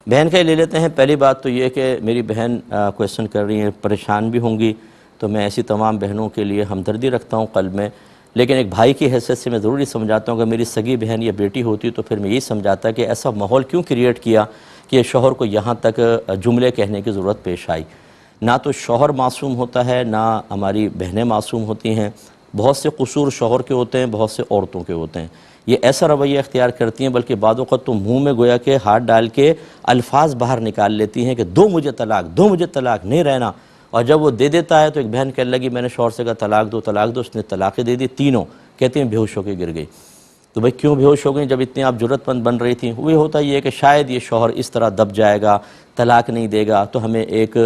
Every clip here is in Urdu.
بہن کا ہی لے لیتے ہیں۔ پہلی بات تو یہ کہ میری بہن کویسچن کر رہی ہیں، پریشان بھی ہوں گی، تو میں ایسی تمام بہنوں کے لیے ہمدردی رکھتا ہوں قلب میں، لیکن ایک بھائی کی حیثیت سے میں ضروری سمجھاتا ہوں کہ میری سگی بہن یا بیٹی ہوتی تو پھر میں یہی سمجھاتا کہ ایسا ماحول کیوں کریٹ کیا کہ شوہر کو یہاں تک جملے کہنے کی ضرورت پیش آئی۔ نہ تو شوہر معصوم ہوتا ہے، نہ ہماری بہنیں معصوم ہوتی ہیں، بہت سے قصور شوہر کے ہوتے ہیں، بہت سے عورتوں کے ہوتے ہیں۔ یہ ایسا رویہ اختیار کرتی ہیں، بلکہ بعض اوقات تو منہ میں گویا کہ ہاتھ ڈال کے الفاظ باہر نکال لیتی ہیں کہ دو مجھے طلاق نہیں رہنا، اور جب وہ دے دیتا ہے تو ایک بہن کہنے لگی میں نے شوہر سے کہا طلاق دو، اس نے طلاقیں دے دی تینوں، کہتے ہیں بے ہوش ہو کے گر گئی۔ تو بھئی کیوں بے ہوش ہو گئی جب اتنی آپ جرأت مند بن رہی تھیں؟ وہ ہوتا یہ ہے کہ شاید یہ شوہر اس طرح دب جائے گا، طلاق نہیں دے گا تو ہمیں ایک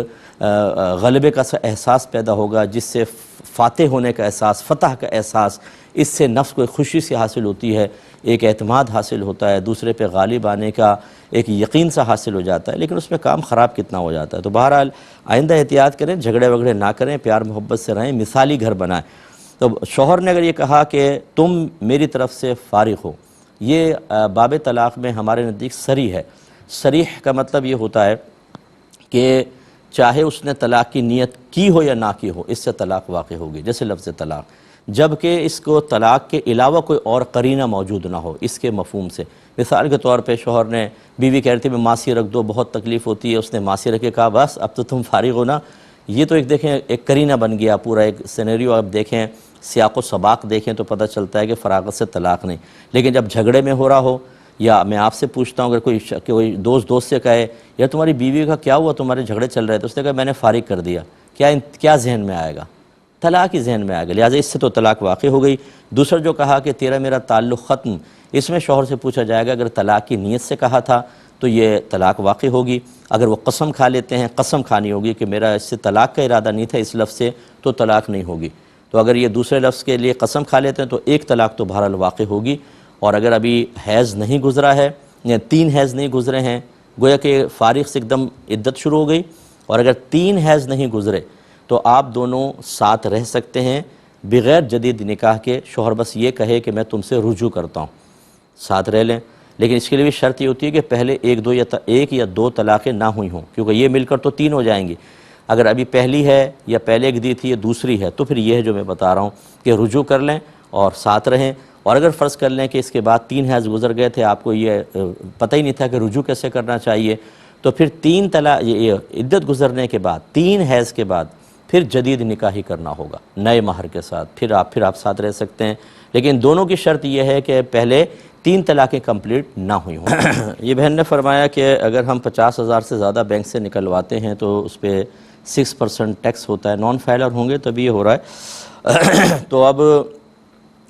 غلبے کا سا احساس پیدا ہوگا، جس سے فاتح ہونے کا احساس، فتح کا احساس، اس سے نفس کو ایک خوشی سے حاصل ہوتی ہے، ایک اعتماد حاصل ہوتا ہے، دوسرے پہ غالب آنے کا ایک یقین سا حاصل ہو جاتا ہے، لیکن اس میں کام خراب کتنا ہو جاتا ہے۔ تو بہرحال آئندہ احتیاط کریں، جھگڑے وگڑے نہ کریں، پیار محبت سے رہیں، مثالی گھر بنائیں۔ تو شوہر نے اگر یہ کہا کہ تم میری طرف سے فارغ ہو، یہ باب طلاق میں ہمارے نزدیک صریح ہے۔ صریح کا مطلب یہ ہوتا ہے کہ چاہے اس نے طلاق کی نیت کی ہو یا نہ کی ہو، اس سے طلاق واقع ہوگی، جیسے لفظ طلاق، جبکہ اس کو طلاق کے علاوہ کوئی اور قرینہ موجود نہ ہو اس کے مفہوم سے۔ مثال کے طور پہ شوہر نے بیوی کہہ رہی تھی میں ماسی رکھ دو، بہت تکلیف ہوتی ہے، اس نے ماسی رکھ کے کہا بس اب تو تم فارغ ہو نا، یہ تو ایک دیکھیں ایک قرینہ بن گیا، پورا ایک سینیریو آپ دیکھیں، سیاق و سباق دیکھیں تو پتہ چلتا ہے کہ فراغت سے طلاق نہیں۔ لیکن جب جھگڑے میں ہو رہا ہو، یا میں آپ سے پوچھتا ہوں اگر کوئی دوست سے کہے یا تمہاری بیوی کا کیا ہوا، تمہارے جھگڑے چل رہے تھے، اس نے کہا میں نے فارغ کر دیا، کیا ذہن میں آئے گا؟ طلاق ہی ذہن میں آ گیا، لہٰذا اس سے تو طلاق واقع ہو گئی۔ دوسرا جو کہا کہ تیرا میرا تعلق ختم، اس میں شوہر سے پوچھا جائے گا اگر طلاق کی نیت سے کہا تھا تو یہ طلاق واقع ہوگی، اگر وہ قسم کھا لیتے ہیں، قسم کھانی ہوگی کہ میرا اس سے طلاق کا ارادہ نہیں تھا اس لفظ سے، تو طلاق نہیں ہوگی۔ تو اگر یہ دوسرے لفظ کے لیے قسم کھا لیتے ہیں تو ایک طلاق تو بہرحال واقع ہوگی، اور اگر ابھی حیض نہیں گزرا ہے یا 3 حیض نہیں گزرے ہیں، گویا کہ فارغ سے ایک دم عدت شروع ہو گئی، اور اگر 3 حیض نہیں گزرے تو آپ دونوں ساتھ رہ سکتے ہیں بغیر جدید نکاح کے، شوہر بس یہ کہے کہ میں تم سے رجوع کرتا ہوں، ساتھ رہ لیں، لیکن اس کے لیے بھی شرط یہ ہوتی ہے کہ پہلے ایک یا دو طلاقیں نہ ہوئی ہوں، کیونکہ یہ مل کر تو 3 ہو جائیں گی۔ اگر ابھی پہلی ہے یا پہلے ایک دی تھی یا دوسری ہے تو پھر یہ ہے جو میں بتا رہا ہوں کہ رجوع کر لیں اور ساتھ رہیں، اور اگر فرض کر لیں کہ اس کے بعد 3 حیض گزر گئے تھے، آپ کو یہ پتہ ہی نہیں تھا کہ رجوع کیسے کرنا چاہیے، تو پھر 3 طلاق عدت گزرنے کے بعد 3 حیض کے بعد پھر جدید نکاح ہی کرنا ہوگا نئے مہر کے ساتھ، پھر آپ ساتھ رہ سکتے ہیں، لیکن دونوں کی شرط یہ ہے کہ پہلے 3 طلاقیں کمپلیٹ نہ ہوئی ہوں۔ یہ بہن نے فرمایا کہ اگر ہم 50,000 سے زیادہ بینک سے نکلواتے ہیں تو اس پہ 6% ٹیکس ہوتا ہے، نان فائلر ہوں گے تبھی یہ ہو رہا ہے۔ تو اب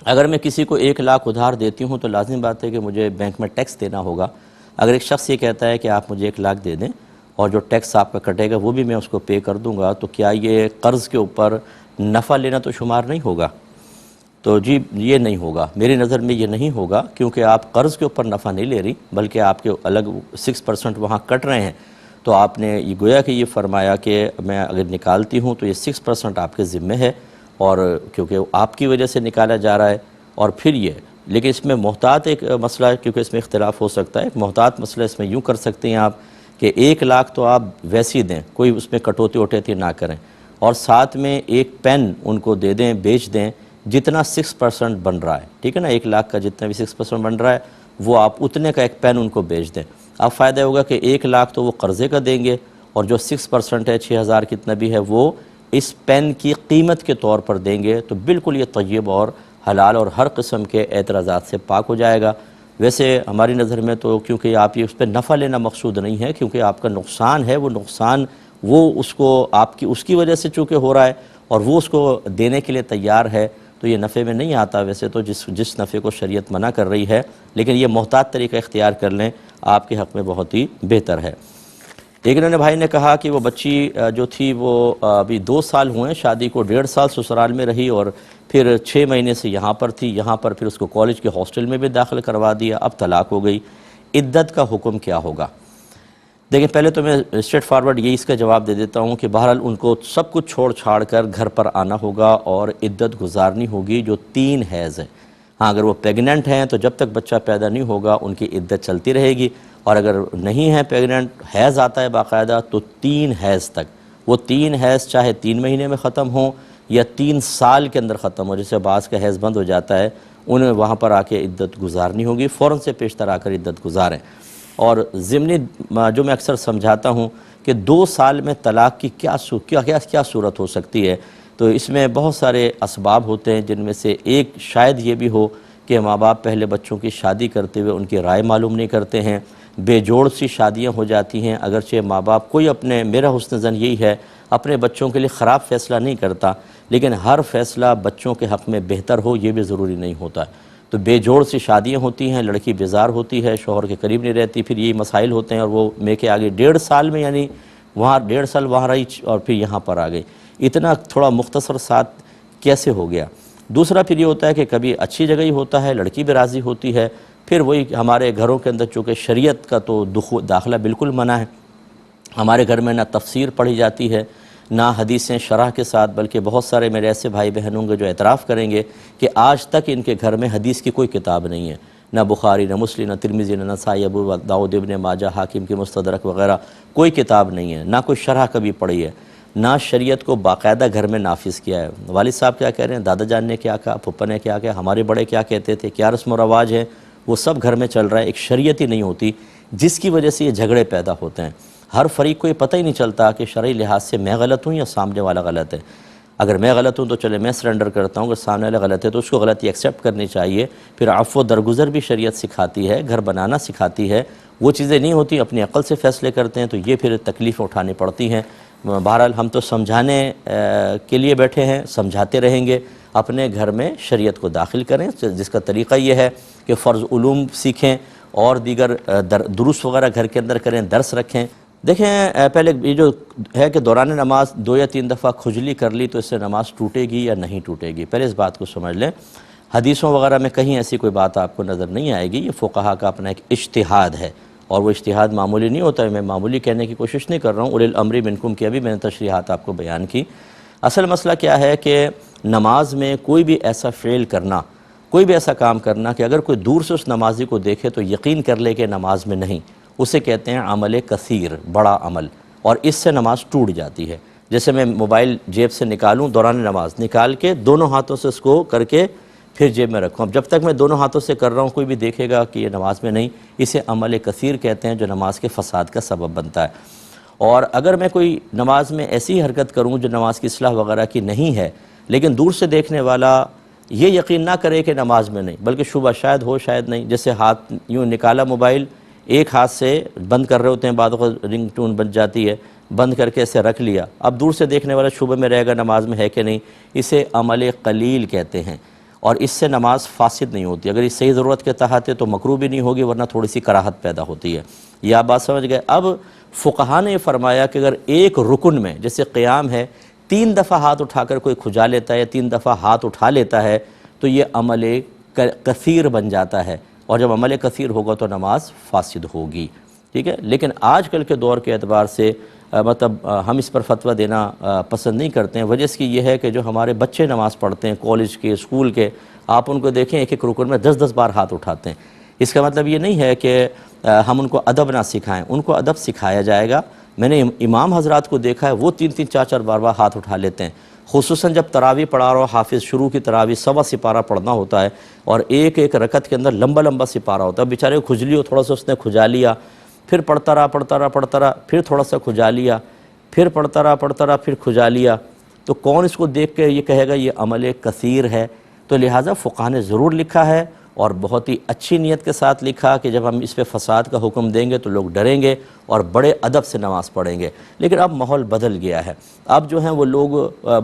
اگر میں کسی کو 1 لاکھ ادھار دیتی ہوں تو لازم بات ہے کہ مجھے بینک میں ٹیکس دینا ہوگا۔ اگر ایک شخص یہ کہتا ہے کہ آپ مجھے 1 لاکھ دے دیں اور جو ٹیکس آپ کا کٹے گا وہ بھی میں اس کو پے کر دوں گا، تو کیا یہ قرض کے اوپر نفع لینا تو شمار نہیں ہوگا؟ تو جی یہ نہیں ہوگا، میری نظر میں یہ نہیں ہوگا، کیونکہ آپ قرض کے اوپر نفع نہیں لے رہی بلکہ آپ کے الگ 6% وہاں کٹ رہے ہیں، تو آپ نے یہ گویا کہ یہ فرمایا کہ میں اگر نکالتی ہوں تو یہ 6% آپ کے ذمے ہے، اور کیونکہ آپ کی وجہ سے نکالا جا رہا ہے، اور پھر یہ لیکن اس میں محتاط ایک مسئلہ ہے، کیونکہ اس میں اختلاف ہو سکتا ہے، ایک محتاط مسئلہ اس میں یوں کر سکتے ہیں آپ کہ 1 لاکھ تو آپ ویسی دیں، کوئی اس میں کٹوتی وٹوتی نہ کریں، اور ساتھ میں ایک پین ان کو دے دیں، بیچ دیں جتنا 6% بن رہا ہے، ٹھیک ہے نا، 1 لاکھ کا جتنا بھی 6% بن رہا ہے وہ آپ اتنے کا ایک پین ان کو بیچ دیں۔ اب فائدہ ہوگا کہ 1 لاکھ تو وہ قرضے کا دیں گے، اور جو 6% ہے 6,000 کتنا بھی ہے وہ اس پین کی قیمت کے طور پر دیں گے، تو بالکل یہ طیب اور حلال اور ہر قسم کے اعتراضات سے پاک ہو جائے گا۔ ویسے ہماری نظر میں تو کیونکہ آپ یہ اس پہ نفع لینا مقصود نہیں ہے، کیونکہ آپ کا نقصان ہے، وہ نقصان وہ اس کو اس کی وجہ سے چونکہ ہو رہا ہے اور وہ اس کو دینے کے لیے تیار ہے، تو یہ نفع میں نہیں آتا ویسے تو، جس نفع کو شریعت منع کر رہی ہے، لیکن یہ محتاط طریقہ اختیار کر لیں آپ کے حق میں بہت ہی بہتر ہے۔ ایک انہوں نے بھائی نے کہا کہ وہ بچی جو تھی وہ ابھی 2 سال ہوئے شادی کو، 1.5 سال سسرال میں رہی اور پھر 6 مہینے سے یہاں پر تھی، یہاں پر پھر اس کو کالج کے ہاسٹل میں بھی داخل کروا دیا، اب طلاق ہو گئی، عدت کا حکم کیا ہوگا؟ دیکھیں پہلے تو میں اسٹریٹ فارورڈ یہی اس کا جواب دے دیتا ہوں کہ بہرحال ان کو سب کچھ چھوڑ چھاڑ کر گھر پر آنا ہوگا اور عدت گزارنی ہوگی جو 3 حیض ہے۔ ہاں اگر وہ پیگننٹ ہیں تو جب تک بچہ پیدا نہیں ہوگا ان کی عدت چلتی رہے گی، اور اگر نہیں ہے پیگننٹ، حیض آتا ہے باقاعدہ، تو 3 حیض تک، وہ 3 حیض چاہے 3 مہینے میں ختم ہوں یا 3 سال کے اندر ختم ہو، جیسے بعض کا حیض بند ہو جاتا ہے، انہیں وہاں پر آ کے عدت گزارنی ہوگی، فوراً سے پیشتر آ کر عدت گزاریں۔ اور ضمنی جو میں اکثر سمجھاتا ہوں کہ 2 سال میں طلاق کی کیا صورت ہو سکتی ہے، تو اس میں بہت سارے اسباب ہوتے ہیں، جن میں سے ایک شاید یہ بھی ہو کہ ماں باپ پہلے بچوں کی شادی کرتے ہوئے ان کی رائے معلوم نہیں کرتے ہیں، بے جوڑ سی شادیاں ہو جاتی ہیں، اگرچہ ماں باپ کوئی میرا حسن ظن یہی ہے اپنے بچوں کے لیے خراب فیصلہ نہیں کرتا، لیکن ہر فیصلہ بچوں کے حق میں بہتر ہو یہ بھی ضروری نہیں ہوتا ہے۔ تو بے جوڑ سی شادیاں ہوتی ہیں، لڑکی بیزار ہوتی ہے، شوہر کے قریب نہیں رہتی، پھر یہی مسائل ہوتے ہیں، اور وہ میں کے آگے 1.5 سال میں، یعنی وہاں 1.5 سال وہاں رہی اور پھر یہاں پر آ گئی، اتنا تھوڑا مختصر ساتھ کیسے ہو گیا؟ دوسرا پھر یہ ہوتا ہے کہ کبھی اچھی جگہ ہی ہوتا ہے، لڑکی بھی راضی ہوتی ہے، پھر وہی ہمارے گھروں کے اندر چونکہ شریعت کا تو داخلہ بالکل منع ہے، ہمارے گھر میں نہ تفسیر پڑھی جاتی ہے، نہ حدیثیں شرح کے ساتھ، بلکہ بہت سارے میرے ایسے بھائی بہن ہوں گے جو اعتراف کریں گے کہ آج تک ان کے گھر میں حدیث کی کوئی کتاب نہیں ہے، نہ بخاری، نہ مسلم، نہ ترمذی، نہ نسائی، ابو داؤد، ابن ماجہ، حاکم کی مستدرک وغیرہ کوئی کتاب نہیں ہے، نہ کوئی شرح کبھی پڑھی ہے، نہ شریعت کو باقاعدہ گھر میں نافذ کیا ہے۔ والد صاحب کیا کہہ رہے ہیں، دادا جان نے کیا کہا، پھپھا نے کیا کہا، ہمارے بڑے کیا کہتے تھے، کیا رسم و رواج ہے، وہ سب گھر میں چل رہا ہے، ایک شریعت ہی نہیں ہوتی، جس کی وجہ سے یہ جھگڑے پیدا ہوتے ہیں۔ ہر فریق کو یہ پتہ ہی نہیں چلتا کہ شرعی لحاظ سے میں غلط ہوں یا سامنے والا غلط ہے۔ اگر میں غلط ہوں تو چلے میں سرنڈر کرتا ہوں، اگر سامنے والا غلط ہے تو اس کو غلطی ایکسیپٹ کرنی چاہیے۔ پھر عفو و درگزر بھی شریعت سکھاتی ہے، گھر بنانا سکھاتی ہے، وہ چیزیں نہیں ہوتی، اپنی عقل سے فیصلے کرتے ہیں تو یہ پھر تکلیفیں اٹھانی پڑتی ہیں۔ بہرحال ہم تو سمجھانے کے لیے بیٹھے ہیں، سمجھاتے رہیں گے، اپنے گھر میں شریعت کو داخل کریں، جس کا طریقہ یہ ہے کہ فرض علوم سیکھیں اور دیگر دروس وغیرہ گھر کے اندر کریں، درس رکھیں۔ دیکھیں پہلے یہ جو ہے کہ دوران نماز 2 یا 3 دفعہ کھجلی کر لی تو اس سے نماز ٹوٹے گی یا نہیں ٹوٹے گی، پہلے اس بات کو سمجھ لیں۔ حدیثوں وغیرہ میں کہیں ایسی کوئی بات آپ کو نظر نہیں آئے گی، یہ فقہا کا اپنا ایک اجتہاد ہے، اور وہ اجتہاد معمولی نہیں ہوتا ہے، میں معمولی کہنے کی کوشش نہیں کر رہا ہوں، اولی الامر منکم کی ابھی میں نے تشریحات آپ کو بیان کی۔ اصل مسئلہ کیا ہے کہ نماز میں کوئی بھی ایسا فعل کرنا، کوئی بھی ایسا کام کرنا کہ اگر کوئی دور سے اس نمازی کو دیکھے تو یقین کر لے کہ نماز میں نہیں، اسے کہتے ہیں عمل کثیر، بڑا عمل، اور اس سے نماز ٹوٹ جاتی ہے۔ جیسے میں موبائل جیب سے نکالوں دوران نماز، نکال کے دونوں ہاتھوں سے اس کو کر کے پھر جیب میں رکھوں، اب جب تک میں دونوں ہاتھوں سے کر رہا ہوں کوئی بھی دیکھے گا کہ یہ نماز میں نہیں، اسے عمل کثیر کہتے ہیں جو نماز کے فساد کا سبب بنتا ہے۔ اور اگر میں کوئی نماز میں ایسی حرکت کروں جو نماز کی اصلاح وغیرہ کی نہیں ہے، لیکن دور سے دیکھنے والا یہ یقین نہ کرے کہ نماز میں نہیں، بلکہ شبہ شاید ہو شاید نہیں، جیسے ہاتھ یوں نکالا موبائل، ایک ہاتھ سے بند کر رہے ہوتے ہیں، بعد وقت رنگ ٹون بن جاتی ہے، بند کر کے اسے رکھ لیا، اب دور سے دیکھنے والا شبہ میں رہے گا نماز میں ہے کہ نہیں، اسے عمل قلیل کہتے ہیں، اور اس سے نماز فاسد نہیں ہوتی۔ اگر اس صحیح ضرورت کے تحت ہے تو مکروہ بھی نہیں ہوگی، ورنہ تھوڑی سی کراہت پیدا ہوتی ہے۔ یہ آپ بات سمجھ گئے۔ اب فقہا نے فرمایا کہ اگر ایک رکن میں جیسے قیام ہے 3 دفعہ ہاتھ اٹھا کر کوئی کھجا لیتا ہے یا 3 دفعہ ہاتھ اٹھا لیتا ہے تو یہ عمل کثیر بن جاتا ہے، اور جب عمل کثیر ہوگا تو نماز فاسد ہوگی، ٹھیک ہے۔ لیکن آج کل کے دور کے اعتبار سے مطلب ہم اس پر فتویٰ دینا پسند نہیں کرتے ہیں، وجہ اس کی یہ ہے کہ جو ہمارے بچے نماز پڑھتے ہیں کالج کے، اسکول کے، آپ ان کو دیکھیں ایک ایک رکن میں 10 بار ہاتھ اٹھاتے ہیں۔ اس کا مطلب یہ نہیں ہے کہ ہم ان کو ادب نہ سکھائیں، ان کو ادب سکھایا جائے گا۔ میں نے امام حضرات کو دیکھا ہے وہ 3 4 بار ہاتھ اٹھا لیتے ہیں، خصوصاً جب تراویح پڑھا رہا ہو، حافظ شروع کی تراویح 1.25 سپارہ پڑھنا ہوتا ہے، اور ایک ایک رکعت کے اندر لمبا سپارہ ہوتا ہے، بیچارے کو کھجلی ہو، تھوڑا سا اس نے کھجا لیا، پھر پڑھتا رہا، پھر تھوڑا سا کھجا لیا، پھر پڑھتا رہا، پھر کھجا لیا، تو کون اس کو دیکھ کے یہ کہے گا یہ عمل کثیر ہے؟ تو لہٰذا فقہا نے ضرور لکھا ہے، اور بہت ہی اچھی نیت کے ساتھ لکھا کہ جب ہم اس پہ فساد کا حکم دیں گے تو لوگ ڈریں گے اور بڑے ادب سے نماز پڑھیں گے۔ لیکن اب ماحول بدل گیا ہے، اب جو ہیں وہ لوگ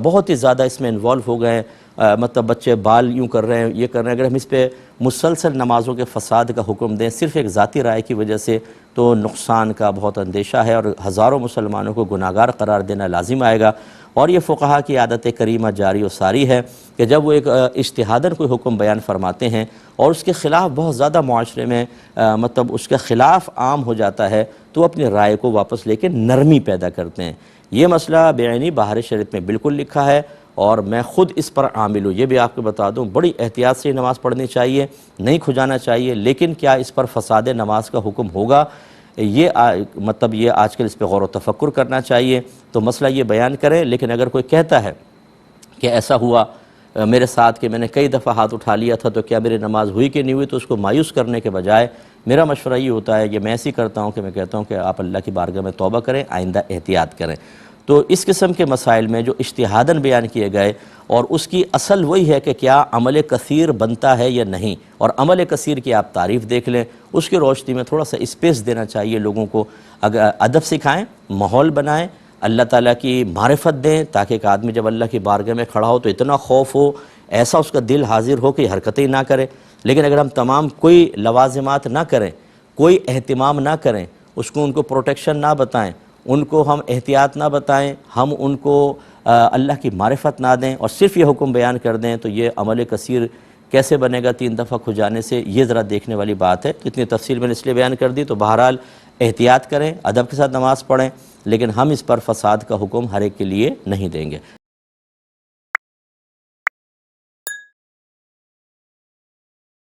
بہت ہی زیادہ اس میں انوالو ہو گئے ہیں، مطلب بچے بال یوں کر رہے ہیں، یہ کر رہے ہیں۔ اگر ہم اس پہ مسلسل نمازوں کے فساد کا حکم دیں صرف ایک ذاتی رائے کی وجہ سے تو نقصان کا بہت اندیشہ ہے، اور ہزاروں مسلمانوں کو گناہگار قرار دینا لازم آئے گا۔ اور یہ فقہا کی عادت کریمہ جاری و ساری ہے کہ جب وہ ایک اجتہاداً کوئی حکم بیان فرماتے ہیں اور اس کے خلاف بہت زیادہ معاشرے میں مطلب اس کے خلاف عام ہو جاتا ہے تو وہ اپنی رائے کو واپس لے کے نرمی پیدا کرتے ہیں۔ یہ مسئلہ بعینی بہار شریعت میں بالکل لکھا ہے، اور میں خود اس پر عامل ہوں۔ یہ بھی آپ کو بتا دوں، بڑی احتیاط سے نماز پڑھنی چاہیے، نہیں کھجانا چاہیے، لیکن کیا اس پر فساد نماز کا حکم ہوگا؟ یہ مطلب یہ آج کل اس پہ غور و تفکر کرنا چاہیے۔ تو مسئلہ یہ بیان کریں، لیکن اگر کوئی کہتا ہے کہ ایسا ہوا میرے ساتھ کہ میں نے کئی دفعہ ہاتھ اٹھا لیا تھا تو کیا میری نماز ہوئی کہ نہیں ہوئی، تو اس کو مایوس کرنے کے بجائے میرا مشورہ یہ ہوتا ہے کہ میں ایسی کرتا ہوں کہ میں کہتا ہوں کہ آپ اللہ کی بارگاہ میں توبہ کریں، آئندہ احتیاط کریں۔ تو اس قسم کے مسائل میں جو اجتہاداً بیان کیے گئے، اور اس کی اصل وہی ہے کہ کیا عمل کثیر بنتا ہے یا نہیں، اور عمل کثیر کی آپ تعریف دیکھ لیں، اس کی روشنی میں تھوڑا سا اسپیس دینا چاہیے لوگوں کو، اگر ادب سکھائیں، ماحول بنائیں، اللہ تعالیٰ کی معرفت دیں، تاکہ ایک آدمی جب اللہ کی بارگاہ میں کھڑا ہو تو اتنا خوف ہو، ایسا اس کا دل حاضر ہو کہ یہ حرکتیں نہ کرے۔ لیکن اگر ہم تمام کوئی لوازمات نہ کریں، کوئی اہتمام نہ کریں، ان کو پروٹیکشن نہ بتائیں، ان کو ہم احتیاط نہ بتائیں، ہم ان کو اللہ کی معرفت نہ دیں، اور صرف یہ حکم بیان کر دیں، تو یہ عمل کثیر کیسے بنے گا 3 دفعہ کھجانے سے؟ یہ ذرا دیکھنے والی بات ہے۔ اتنی تفصیل میں نے اس لیے بیان کر دی۔ تو بہرحال احتیاط کریں، ادب کے ساتھ نماز پڑھیں، لیکن ہم اس پر فساد کا حکم ہر ایک کے لیے نہیں دیں گے۔